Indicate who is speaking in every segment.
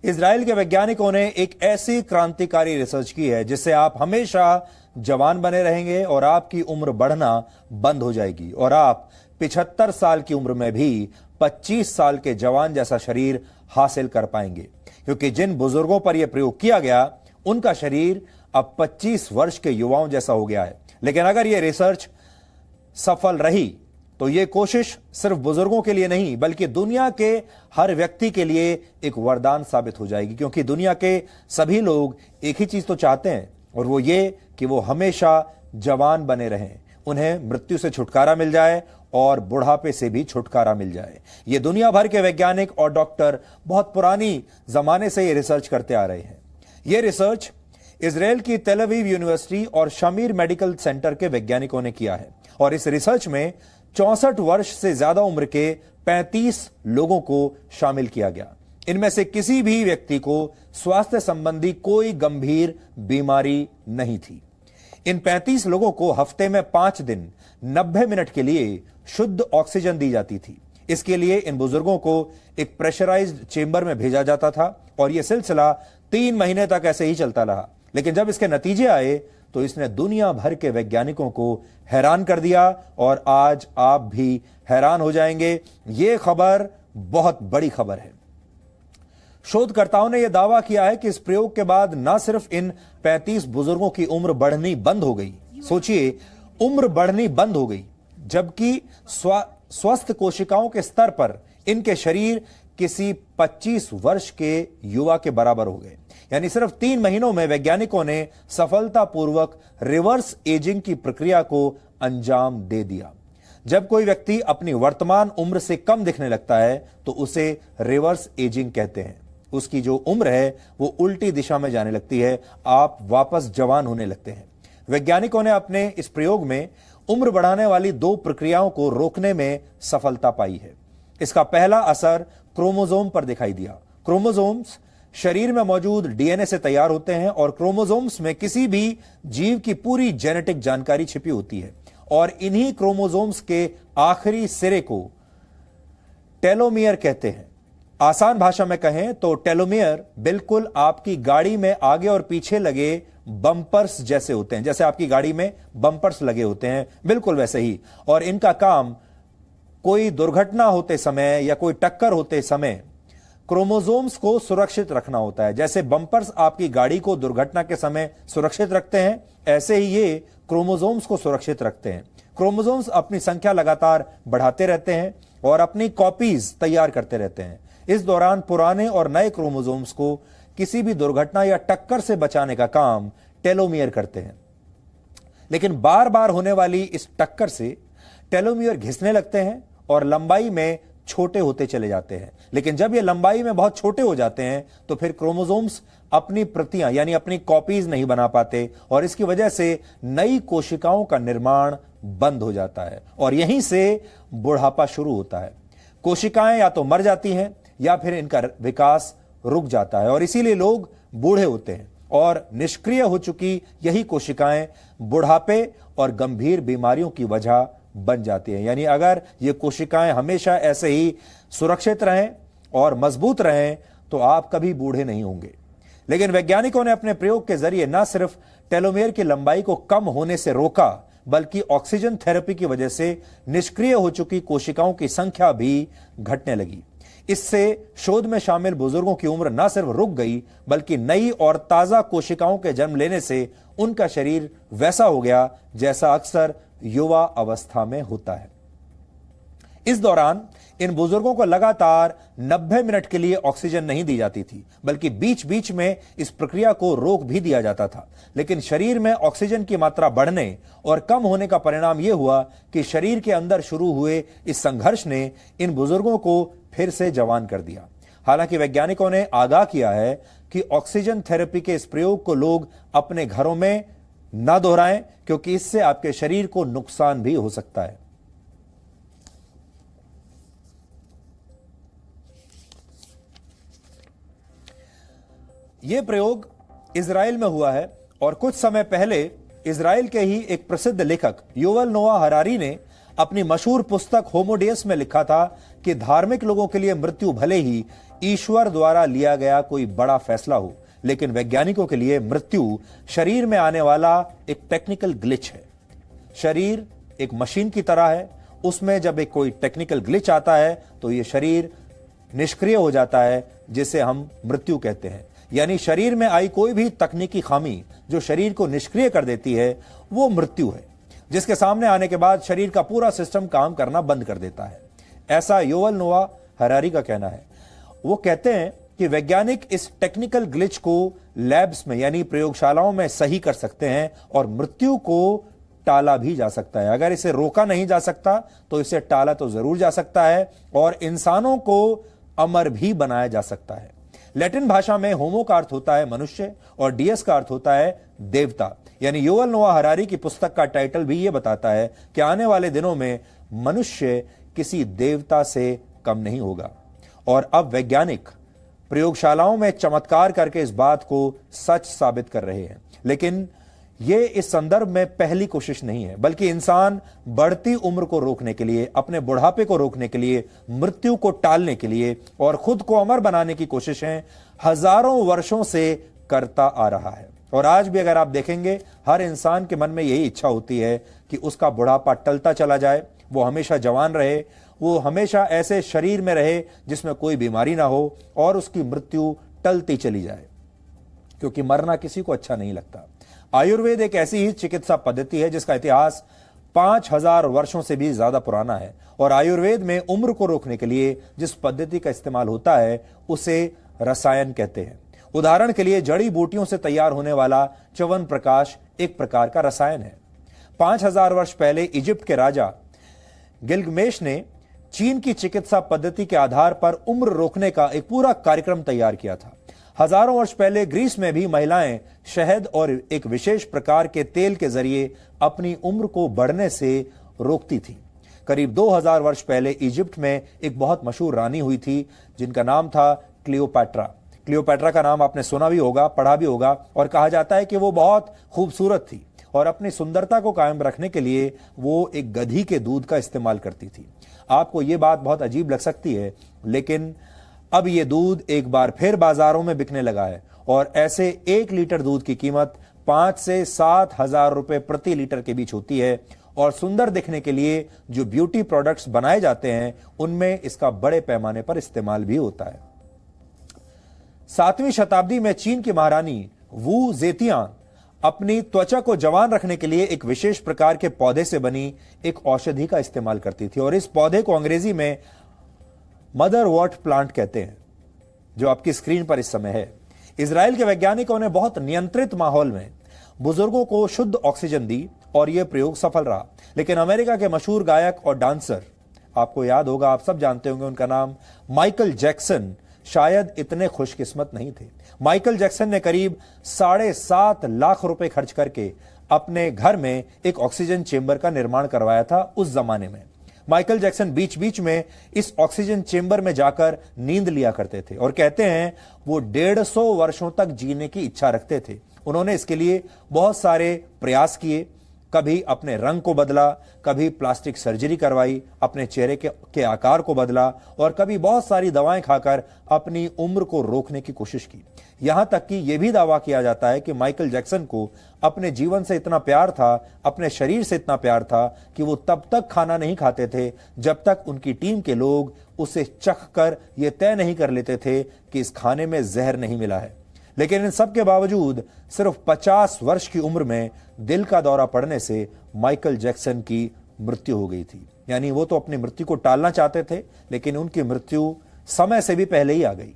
Speaker 1: Israel के वैज्ञानिकों ने एक ऐसी क्रांतिकारी रिसर्च की है जिससे आप हमेशा जवान बने रहेंगे और आपकी उम्र बढ़ना बंद हो जाएगी और आप 75 साल की उम्र में भी 25 साल के जवान जैसा शरीर हासिल कर पाएंगे, क्योंकि जिन बुजुर्गों पर यह प्रयोग किया गया उनका शरीर अब 25 वर्ष के युवाओं जैसा हो गया है। लेकिन अगर यह रिसर्च सफल रही तो यह कोशिश सिर्फ बुजुर्गों के लिए नहीं बल्कि दुनिया के हर व्यक्ति के लिए एक वरदान साबित हो जाएगी, क्योंकि दुनिया के सभी लोग एक ही चीज तो चाहते हैं और वो ये कि वो हमेशा जवान बने रहें, उन्हें मृत्यु से छुटकारा मिल जाए और बुढ़ापे से भी छुटकारा मिल जाए। ये दुनिया भर के वैज्ञानिक और डॉक्टर बहुत पुरानी जमाने से ये रिसर्च करते आ रहे हैं। ये रिसर्च इजराइल की तेल अवीव यूनिवर्सिटी और शमीर मेडिकल सेंटर के वैज्ञानिकों ने किया है और इस रिसर्च में 64 वर्ष से ज्यादा उम्र के 35 लोगों को शामिल किया गया। इनमें से किसी भी व्यक्ति को स्वास्थ्य संबंधी कोई गंभीर बीमारी नहीं थी। इन 35 लोगों को हफ्ते में 5 दिन 90 मिनट के लिए शुद्ध ऑक्सीजन दी जाती थी। इसके लिए इन बुजुर्गों को एक प्रेशराइज्ड चेंबर में भेजा जाता था और यह सिलसिला 3 महीने तक ऐसे ही चलता रहा। लेकिन जब इसके नतीजे आए तो इसने दुनिया भर के वैज्ञानिकों को हैरान कर दिया और आज आप भी हैरान हो जाएंगे। यह खबर बहुत बड़ी खबर है। शोधकर्ताओं ने यह दावा किया है कि इस प्रयोग के बाद न सिर्फ इन 35 बुजुर्गों की उम्र बढ़नी बंद हो गई, सोचिए उम्र बढ़नी बंद हो गई, जबकि स्वस्थ कोशिकाओं के स्तर पर इनके शरीर किसी 25 वर्ष के युवा के बराबर हो गए। यानी सिर्फ 3 महीनों में वैज्ञानिकों ने सफलतापूर्वक रिवर्स एजिंग की प्रक्रिया को अंजाम दे दिया। जब कोई व्यक्ति अपनी वर्तमान उम्र से कम दिखने लगता है तो उसे रिवर्स एजिंग कहते हैं। उसकी जो उम्र है वो उल्टी दिशा में जाने लगती है, आप वापस जवान होने लगते हैं। वैज्ञानिकों ने अपने इस प्रयोग में उम्र बढ़ाने वाली 2 प्रक्रियाओं को रोकने में सफलता पाई है। इसका पहला असर क्रोमोसोम पर दिखाई दिया। क्रोमोसोम्स शरीर में मौजूद डीएनए से तैयार होते हैं और क्रोमोसोम्स में किसी भी जीव की पूरी जेनेटिक जानकारी छिपी होती है और इन्हीं क्रोमोसोम्स के आखिरी सिरे को टेलोमियर कहते हैं। आसान भाषा में कहें तो टेलोमियर बिल्कुल आपकी गाड़ी में आगे और पीछे लगे बम्पर्स जैसे होते हैं। जैसे आपकी गाड़ी में बम्पर्स लगे होते हैं, बिल्कुल वैसे ही। और इनका काम कोई दुर्घटना होते समय या कोई टक्कर होते समय क्रोमोसोम्स को सुरक्षित रखना होता है। जैसे बम्पर्स आपकी गाड़ी को दुर्घटना के समय सुरक्षित रखते हैं, ऐसे ही ये क्रोमोसोम्स को सुरक्षित रखते हैं। क्रोमोसोम्स अपनी संख्या लगातार बढ़ाते रहते हैं और अपनी कॉपीज तैयार करते रहते हैं। इस दौरान पुराने और नए क्रोमोसोम्स को किसी भी दुर्घटना या टक्कर से बचाने का काम टेलोमियर करते हैं। लेकिन बार बार होने वाली इस टक्कर से टेलोमियर घिसने लगते हैं और लंबाई में छोटे होते चले जाते हैं। लेकिन जब ये लंबाई में बहुत छोटे हो जाते हैं तो फिर क्रोमोसोम्स अपनी प्रतियां यानी अपनी कॉपीज नहीं बना पाते और इसकी वजह से नई कोशिकाओं का निर्माण बंद हो जाता है और यहीं से बुढ़ापा शुरू होता है। कोशिकाएं या तो मर जाती हैं या फिर इनका विकास रुक जाता है और इसीलिए लोग बूढ़े होते हैं और निष्क्रिय हो चुकी यही कोशिकाएं बुढ़ापे और गंभीर बीमारियों की वजह बन जाती हैं। यानी अगर ये कोशिकाएं हमेशा ऐसे ही सुरक्षित रहें और मजबूत रहें तो आप कभी बूढ़े नहीं होंगे। लेकिन वैज्ञानिकों ने अपने प्रयोग के जरिए न सिर्फ टेलोमेयर की लंबाई को कम होने से रोका बल्कि ऑक्सीजन थेरेपी की वजह से निष्क्रिय हो चुकी कोशिकाओं की संख्या भी घटने लगी। इससे शोध में शामिल बुजुर्गों की उम्र न सिर्फ रुक गई बल्कि नई और ताजा कोशिकाओं के जन्म लेने से उनका शरीर वैसा हो गया जैसा अक्सर युवा अवस्था में होता है। इस दौरान इन बुजुर्गों को लगातार 90 मिनट के लिए ऑक्सीजन नहीं दी जाती थी बल्कि बीच बीच में इस प्रक्रिया को रोक भी दिया जाता था। लेकिन शरीर में ऑक्सीजन की मात्रा बढ़ने और कम होने का परिणाम यह हुआ कि शरीर के अंदर शुरू हुए इस संघर्ष ने इन बुजुर्गों को फिर से जवान कर दिया। हालांकि वैज्ञानिकों ने आगाह किया है कि ऑक्सीजन थेरेपी के इस प्रयोग को लोग अपने घरों में न दोहराएं, क्योंकि इससे आपके शरीर को नुकसान भी हो सकता है। यह प्रयोग इजराइल में हुआ है और कुछ समय पहले इजराइल के ही एक प्रसिद्ध लेखक युवल नोआ हरारी ने अपनी मशहूर पुस्तक होमो डेउस में लिखा था कि धार्मिक लोगों के लिए मृत्यु भले ही ईश्वर द्वारा लिया गया कोई बड़ा फैसला हो, लेकिन वैज्ञानिकों के लिए मृत्यु शरीर में आने वाला एक टेक्निकल ग्लिच है। शरीर एक मशीन की तरह है, उसमें जब एक कोई टेक्निकल ग्लिच आता है तो यह शरीर निष्क्रिय हो जाता है, जिसे हम मृत्यु कहते हैं। यानी शरीर में आई कोई भी तकनीकी खामी जो शरीर को निष्क्रिय कर देती है, वो मृत्यु है, जिसके सामने आने के बाद शरीर का पूरा सिस्टम काम करना बंद कर देता है। ऐसा युवल नोआ हरारी का कहना है। वो कहते हैं कि वैज्ञानिक इस टेक्निकल ग्लिच को लैब्स में यानी प्रयोगशालाओं में सही कर सकते हैं और मृत्यु को टाला भी जा सकता है। अगर इसे रोका नहीं जा सकता तो इसे टाला तो जरूर जा सकता है और इंसानों को अमर भी बनाया जा सकता है। लैटिन भाषा में होमो का अर्थ होता है मनुष्य और डियस का अर्थ होता है देवता। यानी युवल नोआ हरारी की पुस्तक का टाइटल भी यह बताता है कि आने वाले दिनों में मनुष्य किसी देवता से कम नहीं होगा। और अब वैज्ञानिक प्रयोगशालाओं में चमत्कार करके इस बात को सच साबित कर रहे हैं। लेकिन यह इस संदर्भ में पहली कोशिश नहीं है, बल्कि इंसान बढ़ती उम्र को रोकने के लिए, अपने बुढ़ापे को रोकने के लिए, मृत्यु को टालने के लिए और खुद को अमर बनाने की कोशिशें हजारों वर्षों से करता आ रहा है। और आज भी अगर आप देखेंगे, हर इंसान के मन में यही इच्छा होती है कि उसका बुढ़ापा टलता चला जाए, वो हमेशा जवान रहे, वो हमेशा ऐसे शरीर में रहे जिसमें कोई बीमारी ना हो और उसकी मृत्यु टलती चली जाए, क्योंकि मरना किसी को अच्छा नहीं लगता। आयुर्वेद एक ऐसी ही चिकित्सा पद्धति है जिसका इतिहास 5000 वर्षों से भी ज्यादा पुराना है और आयुर्वेद में उम्र को रोकने के लिए जिस पद्धति का इस्तेमाल होता है उसे रसायन कहते हैं। उदाहरण के लिए जड़ी बूटियों से तैयार होने वाला च्यवनप्राश एक प्रकार का रसायन है। 5000 वर्ष पहले इजिप्ट के राजा गिलगमेश ने चीन की चिकित्सा पद्धति के आधार पर उम्र रोकने का एक पूरा कार्यक्रम तैयार किया था। हजारों वर्ष पहले ग्रीस में भी महिलाएं शहद और एक विशेष प्रकार के तेल के जरिए अपनी उम्र को बढ़ने से रोकती थी। करीब 2000 वर्ष पहले इजिप्ट में एक बहुत मशहूर रानी हुई थी जिनका नाम था क्लियोपैट्रा। क्लियोपैट्रा का नाम आपने सुना भी होगा, पढ़ा भी होगा और कहा जाता है कि वो बहुत खूबसूरत थी और अपनी सुंदरता को कायम रखने के लिए वो एक गधी के दूध का इस्तेमाल करती थी। आपको ये बात बहुत अजीब लग सकती है, लेकिन अब ये दूध एक बार फिर बाजारों में बिकने लगा है और ऐसे 1 लीटर दूध की कीमत 5 से 7 हजार रुपए प्रति लीटर के बीच होती है और सुंदर दिखने के लिए जो ब्यूटी प्रोडक्ट्स बनाए जाते हैं उनमें इसका बड़े पैमाने पर इस्तेमाल भी होता है। 7वीं शताब्दी में चीन की महारानी वू जेतियान अपनी त्वचा को जवान रखने के लिए एक विशेष प्रकार के पौधे से बनी एक औषधि का इस्तेमाल करती थी और इस पौधे को अंग्रेजी में मदरवॉर्ट प्लांट कहते हैं, जो आपकी स्क्रीन पर इस समय है। इजराइल के वैज्ञानिकों ने बहुत नियंत्रित माहौल में बुजुर्गों को शुद्ध ऑक्सीजन दी और यह प्रयोग सफल रहा। लेकिन अमेरिका के मशहूर गायक और डांसर, आपको याद होगा, आप सब जानते होंगे उनका नाम, माइकल जैक्सन, शायद इतने खुशकिस्मत नहीं थे। माइकल जैक्सन ने करीब 7.5 लाख रुपए खर्च करके अपने घर में एक ऑक्सीजन चेंबर का निर्माण करवाया था। उस जमाने में माइकल जैक्सन बीच बीच में इस ऑक्सीजन चेंबर में जाकर नींद लिया करते थे और कहते हैं वो 150 वर्षों तक जीने की इच्छा रखते थे। उन्होंने इसके लिए बहुत सारे प्रयास किए, कभी अपने रंग को बदला, कभी प्लास्टिक सर्जरी करवाई, अपने चेहरे के आकार को बदला और कभी बहुत सारी दवाएं खाकर अपनी उम्र को रोकने की कोशिश की। यहां तक कि यह भी दावा किया जाता है कि माइकल जैक्सन को अपने जीवन से इतना प्यार था, अपने शरीर से इतना प्यार था कि वो तब तक खाना नहीं खाते थे जब तक उनकी टीम के लोग उसे चख कर यह तय नहीं कर लेते थे कि इस खाने में जहर नहीं मिला है। लेकिन इन सब के बावजूद सिर्फ 50 वर्ष की उम्र में दिल का दौरा पड़ने से माइकल जैक्सन की मृत्यु हो गई थी। यानी वो तो अपनी मृत्यु को टालना चाहते थे, लेकिन उनकी मृत्यु समय से भी पहले ही आ गई।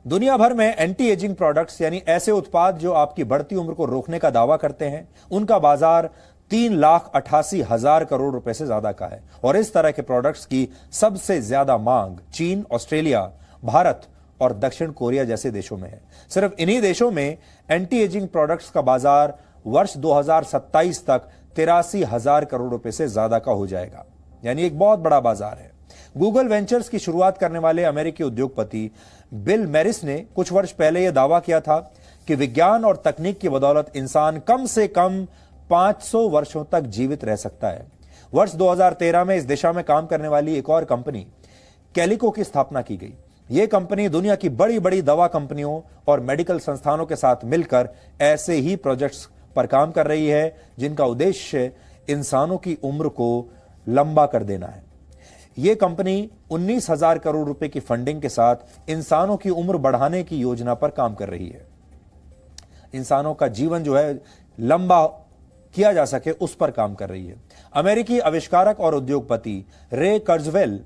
Speaker 1: दुनिया भर में एंटी एजिंग प्रोडक्ट्स यानी ऐसे उत्पाद जो आपकी बढ़ती उम्र को रोकने का दावा करते हैं, उनका बाजार 3,88,000 करोड़ रुपए से ज्यादा का है और इस तरह के प्रोडक्ट्स की सबसे ज्यादा मांग चीन, ऑस्ट्रेलिया, भारत और दक्षिण कोरिया जैसे देशों में है। सिर्फ इन्हीं देशों में एंटी एजिंग प्रोडक्ट्स का बाजार वर्ष 2027 तक 83,000 करोड़ रुपए से ज्यादा का हो जाएगा। यानी एक बहुत बड़ा बाजार है। गूगल वेंचर्स की शुरुआत करने वाले अमेरिकी उद्योगपति बिल मैरिस ने कुछ वर्ष पहले यह दावा किया था कि विज्ञान और तकनीक की बदौलत इंसान कम से कम 500 वर्षों तक जीवित रह सकता है। वर्ष 2013 में इस दिशा में काम करने वाली एक और कंपनी कैलिको की स्थापना की गई। यह कंपनी दुनिया की बड़ी बड़ी दवा कंपनियों और मेडिकल संस्थानों के साथ मिलकर ऐसे ही प्रोजेक्ट्स पर काम कर रही है जिनका उद्देश्य इंसानों की उम्र को लंबा कर देना है। यह कंपनी 19,000 करोड़ रुपए की फंडिंग के साथ इंसानों की उम्र बढ़ाने की योजना पर काम कर रही है। इंसानों का जीवन जो है लंबा किया जा सके उस पर काम कर रही है। अमेरिकी आविष्कारक और उद्योगपति रे कर्जवेल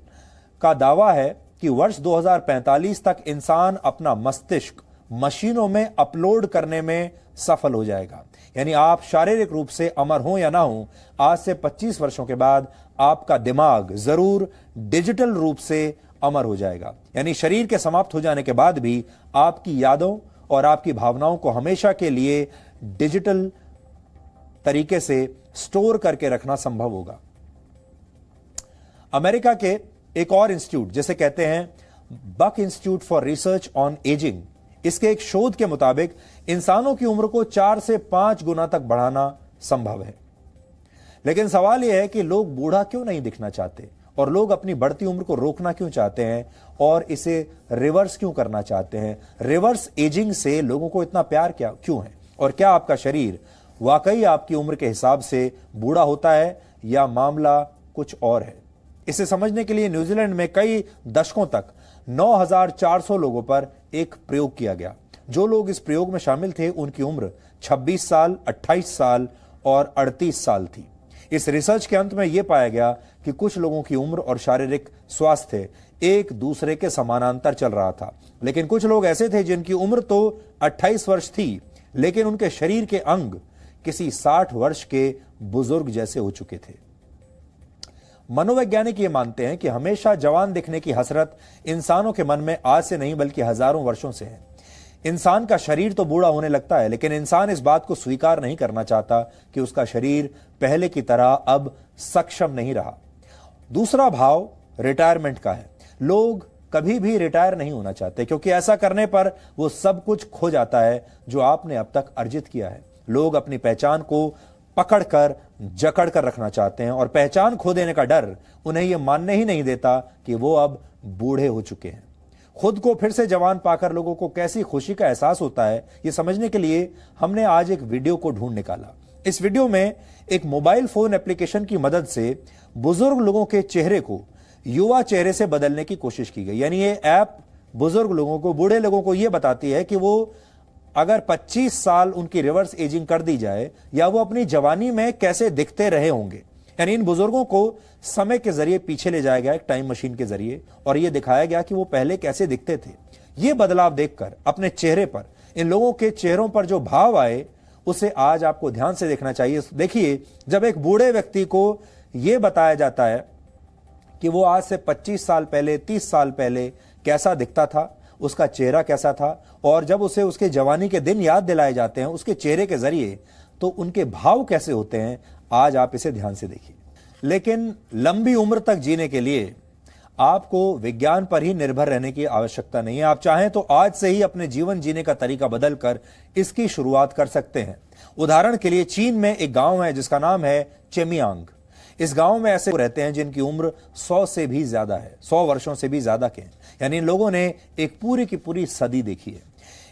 Speaker 1: का दावा है कि वर्ष 2045 तक इंसान अपना मस्तिष्क मशीनों में अपलोड करने में सफल हो जाएगा। यानी आप शारीरिक रूप से अमर हो या ना हो, आज से 25 वर्षों के बाद आपका दिमाग जरूर डिजिटल रूप से अमर हो जाएगा। यानी शरीर के समाप्त हो जाने के बाद भी आपकी यादों और आपकी भावनाओं को हमेशा के लिए डिजिटल तरीके से स्टोर करके रखना संभव होगा। अमेरिका के एक और इंस्टीट्यूट, जैसे कहते हैं Buck institute for research on ageing, इसके एक शोध के मुताबिक इंसानों की उम्र को 4 से 5 गुना तक बढ़ाना संभव है। लेकिन सवाल यह है कि लोग बूढ़ा क्यों नहीं दिखना चाहते और लोग अपनी बढ़ती उम्र को रोकना क्यों चाहते हैं और इसे रिवर्स क्यों करना चाहते हैं। रिवर्स एजिंग से लोगों को इतना प्यार क्यों है और क्या आपका शरीर वाकई आपकी उम्र के हिसाब से बूढ़ा होता है या मामला कुछ और है। इसे समझने के लिए न्यूजीलैंड में कई दशकों तक 9,400 लोगों पर एक प्रयोग किया गया। जो लोग इस प्रयोग में शामिल थे उनकी उम्र 26 साल, 28 साल और 38 साल थी। इस रिसर्च के अंत में यह पाया गया कि कुछ लोगों की उम्र और शारीरिक स्वास्थ्य एक दूसरे के समानांतर चल रहा था, लेकिन कुछ लोग ऐसे थे जिनकी उम्र तो 28 वर्ष थी लेकिन उनके शरीर के अंग किसी 60 वर्ष के बुजुर्ग जैसे हो चुके थे। मनोवैज्ञानिक ये मानते हैं कि हमेशा जवान दिखने की हसरत इंसानों के मन में आज से नहीं बल्कि हजारों वर्षों से है। इंसान का शरीर तो बूढ़ा होने लगता है, लेकिन इंसान इस बात को स्वीकार नहीं करना चाहता कि उसका शरीर पहले की तरह अब सक्षम नहीं रहा। दूसरा भाव रिटायरमेंट का है। लोग कभी भी रिटायर नहीं होना चाहते क्योंकि ऐसा करने पर वो सब कुछ खो जाता है जो आपने अब तक अर्जित किया है। लोग अपनी पहचान को पकड़कर जकड़ कर रखना चाहते हैं और पहचान खो देने का डर उन्हें यह मानने ही नहीं देता कि वो अब बूढ़े हो चुके हैं। खुद को फिर से जवान पाकर लोगों को कैसी खुशी का एहसास होता है, यह समझने के लिए हमने आज एक वीडियो को ढूंढ निकाला। इस वीडियो में एक मोबाइल फोन एप्लीकेशन की मदद से बुजुर्ग लोगों के चेहरे को युवा चेहरे से बदलने की कोशिश की गई। यानी ये ऐप बुजुर्ग लोगों को, बूढ़े लोगों को यह बताती है कि वो अगर 25 साल उनकी रिवर्स एजिंग कर दी जाए या वो अपनी जवानी में कैसे दिखते रहे होंगे। यानी इन बुजुर्गों को समय के जरिए पीछे ले जाया गया एक टाइम मशीन के जरिए और यह दिखाया गया कि वो पहले कैसे दिखते थे। ये बदलाव देखकर अपने चेहरे पर, इन लोगों के चेहरों पर जो भाव आए उसे आज आपको ध्यान से देखना चाहिए। देखिए, जब एक बूढ़े व्यक्ति को यह बताया जाता है कि वो आज से 25 साल पहले, 30 साल पहले कैसा दिखता था, उसका चेहरा कैसा था, और जब उसे उसके जवानी के दिन याद दिलाए जाते हैं उसके चेहरे के जरिए, तो उनके भाव कैसे होते हैं, आज आप इसे ध्यान से देखिए। लेकिन लंबी उम्र तक जीने के लिए आपको विज्ञान पर ही निर्भर रहने की आवश्यकता नहीं है। आप चाहें तो आज से ही अपने जीवन जीने का तरीका बदलकर इसकी शुरुआत कर सकते हैं। उदाहरण के लिए चीन में एक गांव है जिसका नाम है चेमियांग। इस गांव में ऐसे रहते हैं जिनकी उम्र 100 से भी ज्यादा है, 100 वर्षों से भी ज्यादा के। यानी इन लोगों ने एक पूरी की पूरी सदी देखी है।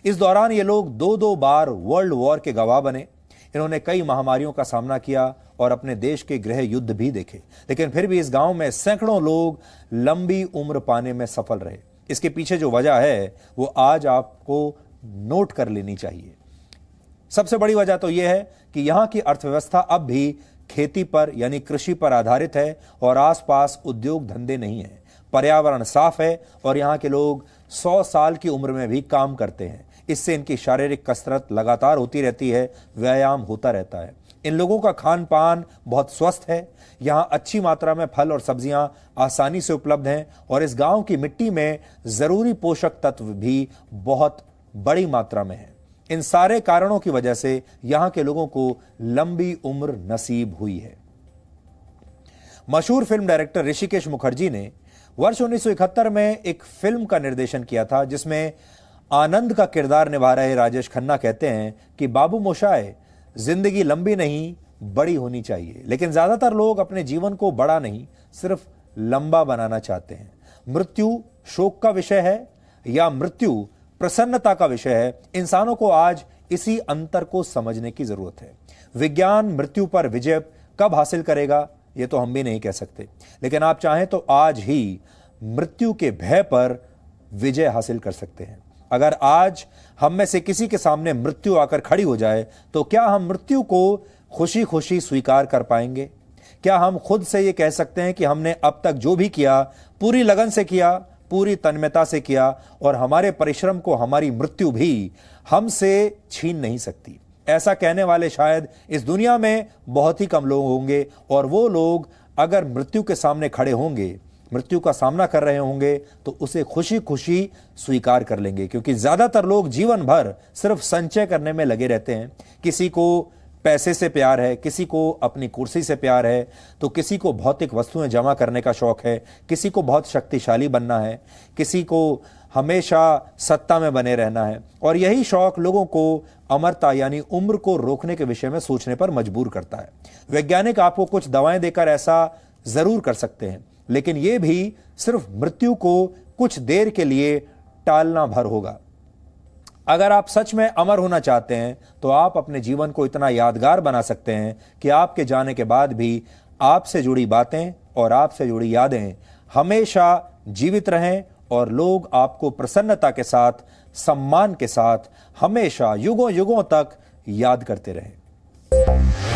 Speaker 1: इस दौरान ये लोग 2-2 बार वर्ल्ड वॉर के गवाह बने। इन्होंने कई महामारियों का सामना किया और अपने देश के गृह युद्ध भी देखे, लेकिन फिर भी इस गांव में सैकड़ों लोग लंबी उम्र पाने में सफल रहे। इसके पीछे जो वजह है वो आज आपको नोट कर लेनी चाहिए। सबसे बड़ी वजह तो यह है कि यहां की अर्थव्यवस्था अब भी खेती पर यानी कृषि पर आधारित है और आसपास उद्योग धंधे नहीं है। पर्यावरण साफ है और यहाँ के लोग 100 साल की उम्र में भी काम करते हैं। इससे इनकी शारीरिक कसरत लगातार होती रहती है, व्यायाम होता रहता है। इन लोगों का खान पान बहुत स्वस्थ है। यहाँ अच्छी मात्रा में फल और सब्जियां आसानी से उपलब्ध हैं और इस गांव की मिट्टी में जरूरी पोषक तत्व भी बहुत बड़ी मात्रा में है। इन सारे कारणों की वजह से यहां के लोगों को लंबी उम्र नसीब हुई है। मशहूर फिल्म डायरेक्टर ऋषिकेश मुखर्जी ने वर्ष 1971 में एक फिल्म का निर्देशन किया था जिसमें आनंद का किरदार निभा रहे राजेश खन्ना कहते हैं कि बाबू मोशाय, जिंदगी लंबी नहीं बड़ी होनी चाहिए। लेकिन ज्यादातर लोग अपने जीवन को बड़ा नहीं, सिर्फ लंबा बनाना चाहते हैं। मृत्यु शोक का विषय है या मृत्यु प्रसन्नता का विषय है, इंसानों को आज इसी अंतर को समझने की जरूरत है। विज्ञान मृत्यु पर विजय कब हासिल करेगा यह तो हम भी नहीं कह सकते, लेकिन आप चाहें तो आज ही मृत्यु के भय पर विजय हासिल कर सकते हैं। अगर आज हम में से किसी के सामने मृत्यु आकर खड़ी हो जाए तो क्या हम मृत्यु को खुशी खुशी स्वीकार कर पाएंगे? क्या हम खुद से यह कह सकते हैं कि हमने अब तक जो भी किया पूरी लगन से किया, पूरी तन्मयता से किया और हमारे परिश्रम को हमारी मृत्यु भी हमसे छीन नहीं सकती? ऐसा कहने वाले शायद इस दुनिया में बहुत ही कम लोग होंगे, और वो लोग अगर मृत्यु के सामने खड़े होंगे, मृत्यु का सामना कर रहे होंगे, तो उसे खुशी खुशी स्वीकार कर लेंगे। क्योंकि ज्यादातर लोग जीवन भर सिर्फ संचय करने में लगे रहते हैं। किसी को पैसे से प्यार है, किसी को अपनी कुर्सी से प्यार है, तो किसी को भौतिक वस्तुएं जमा करने का शौक है, किसी को बहुत शक्तिशाली बनना है, किसी को हमेशा सत्ता में बने रहना है। और यही शौक लोगों को अमरता यानी उम्र को रोकने के विषय में सोचने पर मजबूर करता है। वैज्ञानिक आपको कुछ दवाएं देकर ऐसा जरूर कर सकते हैं, लेकिन यह भी सिर्फ मृत्यु को कुछ देर के लिए टालना भर होगा। अगर आप सच में अमर होना चाहते हैं तो आप अपने जीवन को इतना यादगार बना सकते हैं कि आपके जाने के बाद भी आपसे जुड़ी बातें और आपसे जुड़ी यादें हमेशा जीवित रहें और लोग आपको प्रसन्नता के साथ, सम्मान के साथ हमेशा युगों युगों तक याद करते रहें।